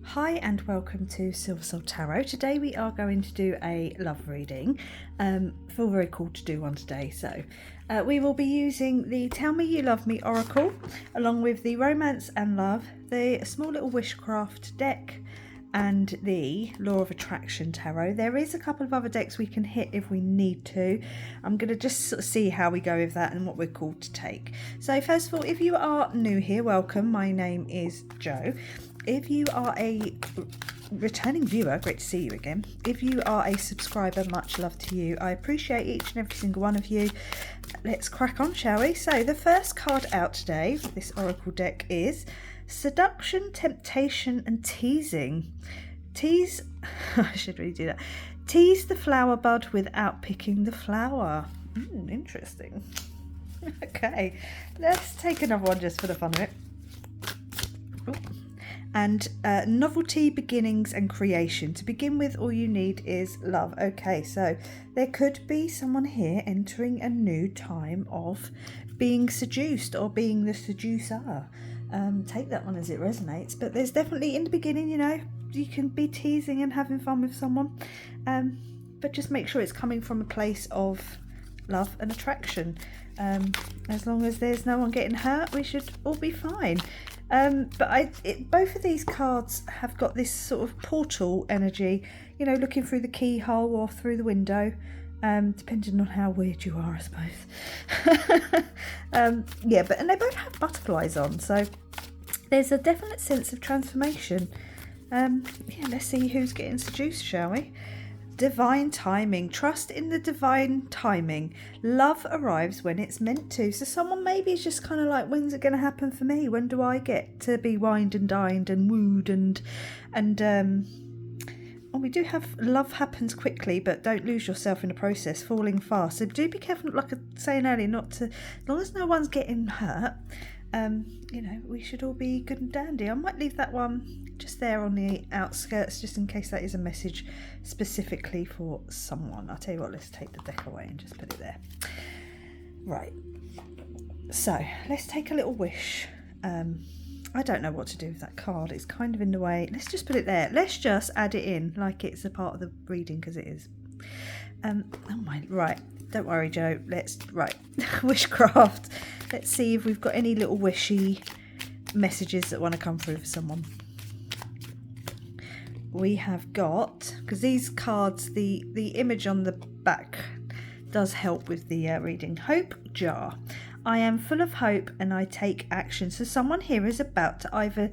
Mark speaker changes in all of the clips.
Speaker 1: Hi and welcome to Silver Soul Tarot. Today we are going to do a love reading. Feel very cool to do one today. So we will be using the Tell Me You Love Me Oracle along with the Romance and Love, the Small Little Wishcraft deck and the Law of Attraction Tarot. There is a couple of other decks we can hit if we need to. I'm going to just sort of see how we go with that and what we're called to take. So first of all, if you are new here, welcome. My name is Jo. If you are a returning viewer, great to see you again. If you are a subscriber, much love to you. I appreciate each and every single one of you. Let's crack on, shall we? So the first card out today, this Oracle deck, is Seduction, Temptation and Teasing. Tease, I should really do that. Tease the flower bud without picking the flower. Interesting. Okay, let's take another one just for the fun of it. And novelty, beginnings and creation. To begin with, all you need is love. Okay, so there could be someone here entering a new time of being seduced or being the seducer. Take that one as it resonates. But there's definitely, in the beginning, you know, you can be teasing and having fun with someone. But just make sure it's coming from a place of love and attraction. As long as there's no one getting hurt, we should all be fine. But both of these cards have got this sort of portal energy, you know, looking through the keyhole or through the window, depending on how weird you are, I suppose. Yeah, and they both have butterflies on, so there's a definite sense of transformation. Yeah, let's see who's getting seduced, shall we? Divine timing. Trust in the divine timing. Love arrives when it's meant to. So someone maybe is just kind of like, when's it going to happen for me? When do I get to be wined and dined and wooed and we do have love happens quickly, but don't lose yourself in the process, falling fast. So do be careful, like I was saying earlier, not to, as long as no one's getting hurt, you know, we should all be good and dandy. I might leave that one just there on the outskirts, just in case that is a message specifically for someone. I'll tell you what, let's take the deck away and just put it there. Right, so let's take a little wish. I don't know what to do with that card. It's kind of in the way. Let's just put it there. Let's just add it in like it's a part of the reading, because it is. Oh my, right. Don't worry, Jo. Right. Wishcraft. Let's see if we've got any little wishy messages that want to come through for someone. We have got, because these cards, the image on the back does help with the reading. Hope jar. I am full of hope and I take action. So someone here is about to either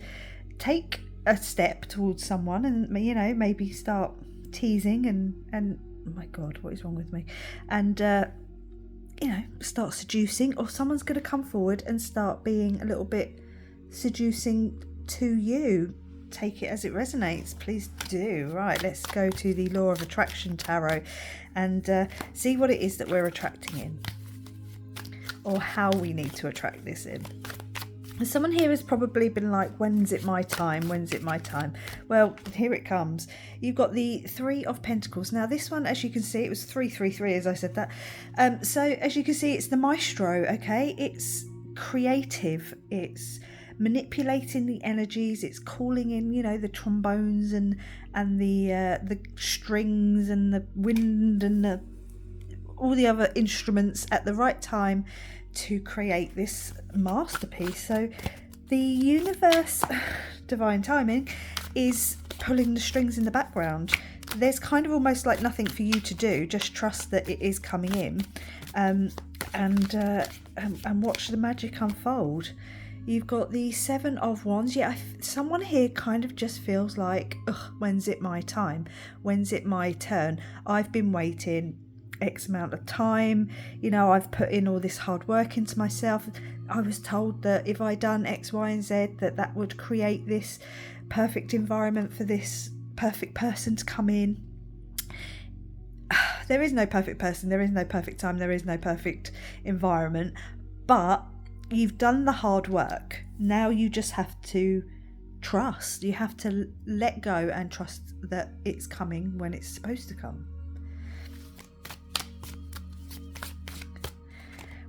Speaker 1: take a step towards someone and, you know, maybe start teasing and oh my God, what is wrong with me? And, you know, start seducing, or someone's going to come forward and start being a little bit seducing to you. Take it as it resonates, please do. Right, let's go to the Law of Attraction Tarot and see what it is that we're attracting in, or how we need to attract this in. Someone here has probably been like, when's it my time? When's it my time? Well, here it comes. You've got the Three of Pentacles. Now this one, as you can see, it was 333 as I said that. So as you can see, it's the maestro, okay? It's creative. It's manipulating the energies. It's calling in, you know, the trombones and the strings and the wind and all the other instruments at the right time to create this masterpiece. So the universe, divine timing, is pulling the strings in the background. There's kind of almost like nothing for you to do, just trust that it is coming in, and watch the magic unfold. You've got the Seven of Wands. Yeah, someone here kind of just feels like, ugh, when's it my time? When's it my turn? I've been waiting X amount of time, you know, I've put in all this hard work into myself. I was told that if I done X, Y and Z, that would create this perfect environment for this perfect person to come in. There is no perfect person, there is no perfect time, there is no perfect environment, but you've done the hard work. Now you just have to trust. You have to let go and trust that it's coming when it's supposed to come.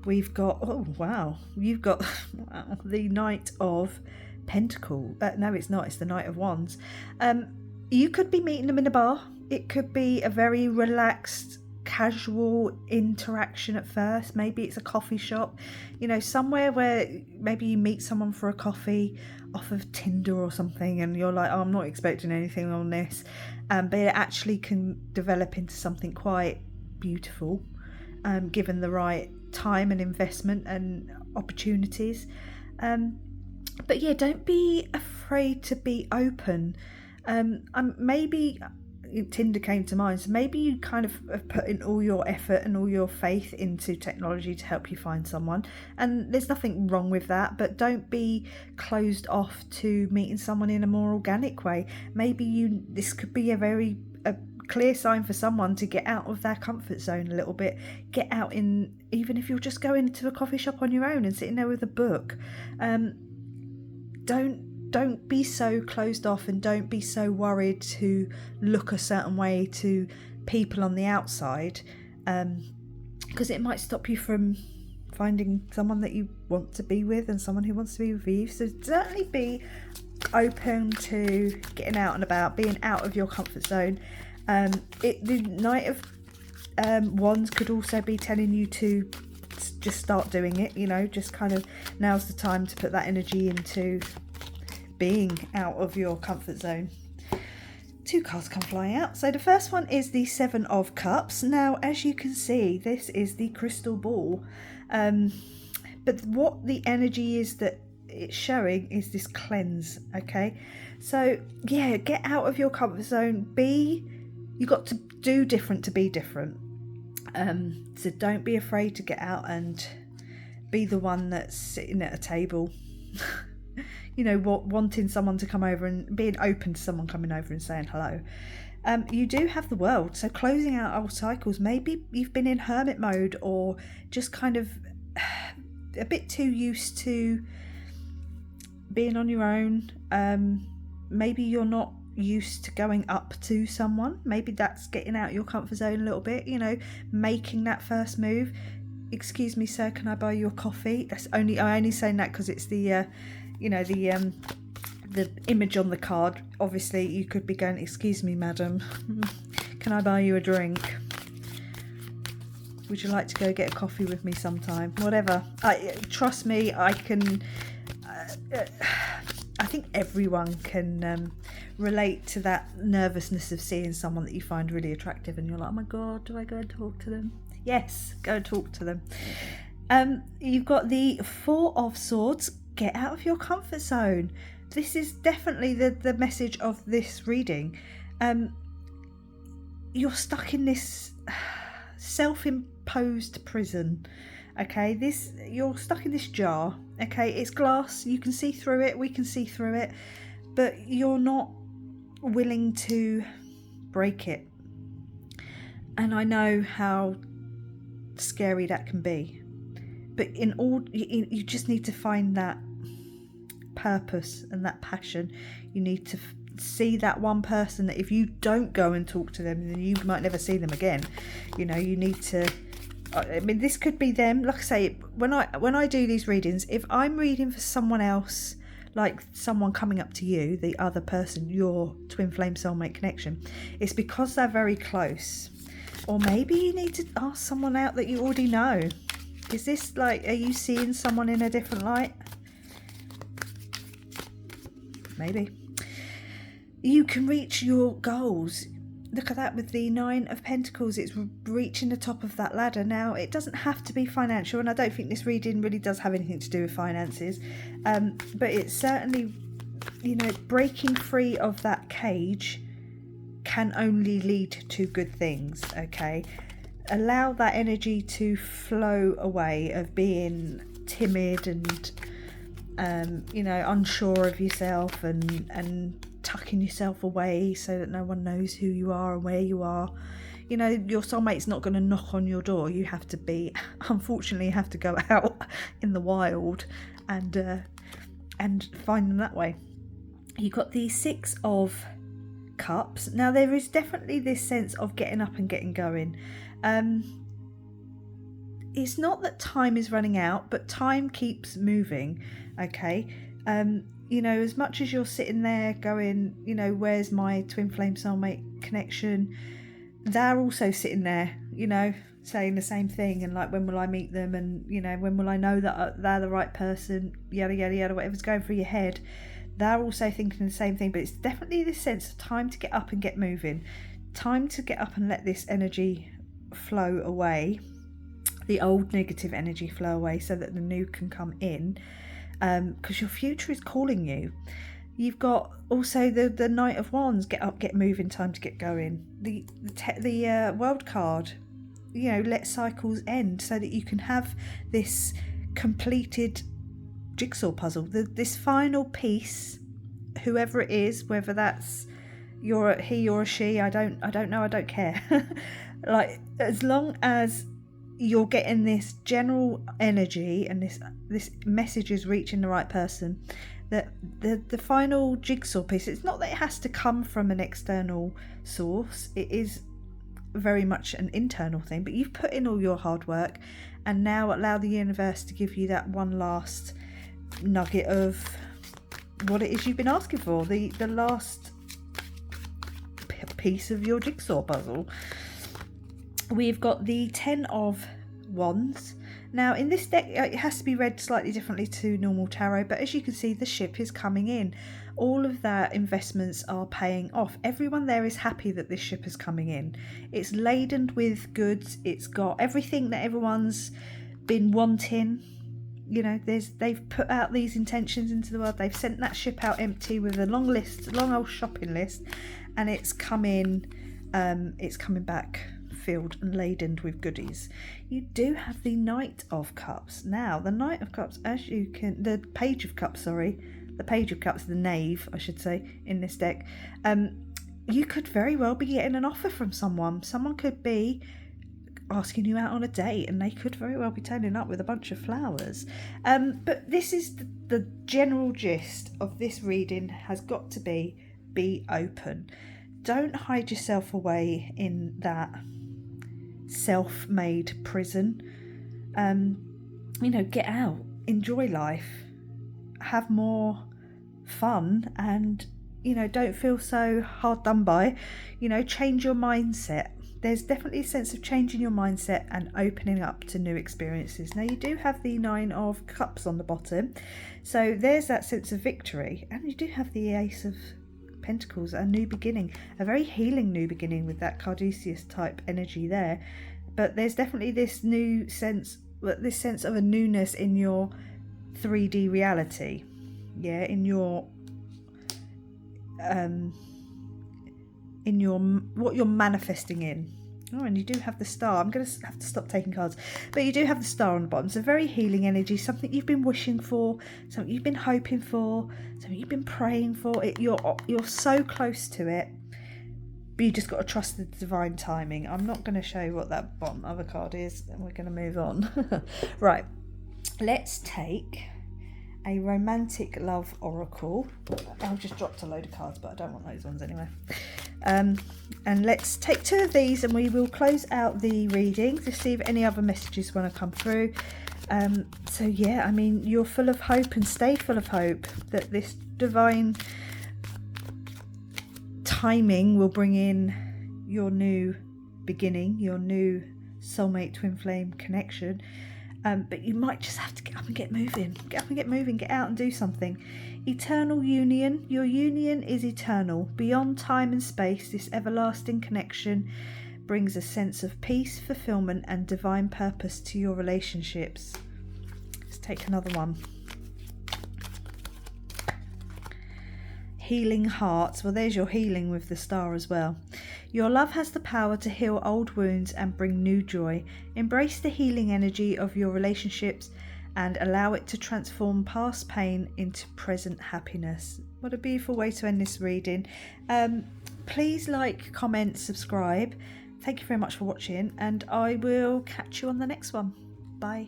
Speaker 1: We've got, oh wow, you've got wow, the Knight of Pentacle. No, it's not. It's the Knight of Wands. You could be meeting them in a bar. It could be a very relaxed, casual interaction at first. Maybe it's a coffee shop, somewhere where maybe you meet someone for a coffee off of Tinder or something, and you're like, oh, I'm not expecting anything on this, but it actually can develop into something quite beautiful, given the right time and investment and opportunities. But yeah, don't be afraid to be open. Maybe Tinder came to mind, so maybe you kind of have put in all your effort and all your faith into technology to help you find someone, and there's nothing wrong with that, but don't be closed off to meeting someone in a more organic way. Maybe this could be a clear sign for someone to get out of their comfort zone a little bit, get out in, even if you're just going to a coffee shop on your own and sitting there with a book. Don't be so closed off, and don't be so worried to look a certain way to people on the outside, because it might stop you from finding someone that you want to be with and someone who wants to be with you. So certainly be open to getting out and about, being out of your comfort zone. The Knight of Wands could also be telling you to just start doing it, just kind of now's the time to put that energy into being out of your comfort zone. 2 cards come flying out. So the first one is the 7 of Cups. Now, as you can see, this is the crystal ball, but what the energy is that it's showing is this cleanse. Okay, so yeah, get out of your comfort zone. You got to do different to be different. So don't be afraid to get out and be the one that's sitting at a table wanting someone to come over, and being open to someone coming over and saying hello. You do have the World, so closing out old cycles. Maybe you've been in hermit mode, or just kind of a bit too used to being on your own. Maybe you're not used to going up to someone. Maybe that's getting out your comfort zone a little bit, making that first move. Excuse me, sir, can I buy you a coffee? I'm only saying that because it's the image on the card. Obviously you could be going, excuse me, madam, can I buy you a drink? Would you like to go get a coffee with me sometime? Whatever. Trust me, I can I think everyone can relate to that nervousness of seeing someone that you find really attractive and you're like, oh my god, do I go and talk to them? Yes, go and talk to them. You've got the 4 of Swords. Get out of your comfort zone. This is definitely the message of this reading. You're stuck in this self-imposed prison. Okay, you're stuck in this jar. Okay, it's glass, you can see through it, we can see through it, but you're not willing to break it. And I know how scary that can be, but you just need to find that purpose and that passion. You need to see that one person that if you don't go and talk to them, then you might never see them again. You need to, this could be them. Like I say, when I do these readings, if I'm reading for someone else, like someone coming up to you, the other person, your twin flame soulmate connection, it's because they're very close. Or maybe you need to ask someone out that you already know. Is this are you seeing someone in a different light? Maybe. You can reach your goals. Look at that with the 9 of Pentacles. It's reaching the top of that ladder. Now, it doesn't have to be financial, and I don't think this reading really does have anything to do with finances. But it's certainly, breaking free of that cage can only lead to good things, okay? Allow that energy to flow away of being timid and, unsure of yourself and tucking yourself away so that no one knows who you are and where you are. Your soulmate's not going to knock on your door. You have to unfortunately, have to go out in the wild and find them that way. You've got the 6 of Cups. Now, there is definitely this sense of getting up and getting going. It's not that time is running out, but time keeps moving. Okay. you know, as much as you're sitting there going, you know, where's my twin flame soulmate connection, they're also sitting there, you know, saying the same thing, and like, when will I meet them, and you know, when will I know that they're the right person, yada yada yada, whatever's going through your head. They're also thinking the same thing, but it's definitely this sense of time to get up and get moving, time to get up and let this energy flow away, the old negative energy flow away, so that the new can come in, because your future is calling you. You've got also the Knight of Wands, get up, get moving, time to get going. The World card, you know, let cycles end, so that you can have this completed jigsaw puzzle, this final piece, whoever it is, whether that's you're he or a she, I don't know, I don't care. Like, as long as you're getting this general energy and this message is reaching the right person, that the final jigsaw piece, it's not that it has to come from an external source, it is very much an internal thing, but you've put in all your hard work, and now allow the universe to give you that one last nugget of what it is you've been asking for, the last piece of your jigsaw puzzle. We've got the 10 of Wands. Now in this deck it has to be read slightly differently to normal tarot, but as you can see, the ship is coming in. All of their investments are paying off. Everyone there is happy that this ship is coming in. It's laden with goods, it's got everything that everyone's been wanting. You know, they've put out these intentions into the world, they've sent that ship out empty with a long old shopping list, and it's coming back filled and laden with goodies. You do have the Knight of Cups. Now the Knight of Cups, as you can, the Page of Cups, the Knave, I should say, in this deck. You could very well be getting an offer from someone. Someone could be asking you out on a date, and they could very well be turning up with a bunch of flowers. But this is the general gist of this reading has got to be open. Don't hide yourself away in that self-made prison. You know, get out, enjoy life, have more fun, and you know, don't feel so hard done by. You know, change your mindset. There's definitely a sense of changing your mindset and opening up to new experiences. Now you do have the 9 of Cups on the bottom, so there's that sense of victory, and you do have the Ace of Pentacles, a new beginning, a very healing new beginning with that Carduceus type energy there. But there's definitely this new sense, this sense of a newness in your 3D reality, yeah, in your what you're manifesting in. Oh, and you do have the Star. I'm going to have to stop taking cards, but you do have the Star on the bottom. So very healing energy, something you've been wishing for, something you've been hoping for, something you've been praying for. You're so close to it, but you just got to trust the divine timing. I'm not going to show you what that bottom other card is, and we're going to move on. Right, let's take a romantic love oracle. I've just dropped a load of cards, but I don't want those ones anyway. And let's take 2 of these, and we will close out the reading to see if any other messages want to come through. So yeah, I mean, you're full of hope, and stay full of hope that this divine timing will bring in your new beginning, your new soulmate twin flame connection. But you might just have to get up and get moving. Get up and get moving. Get out and do something. Eternal union. Your union is eternal. Beyond time and space, this everlasting connection brings a sense of peace, fulfillment, and divine purpose to your relationships. Let's take another one. Healing hearts. Well, there's your healing with the Star as well. Your love has the power to heal old wounds and bring new joy. Embrace the healing energy of your relationships and allow it to transform past pain into present happiness. What a beautiful way to end this reading. Please like, comment, subscribe. Thank you very much for watching, and I will catch you on the next one. Bye.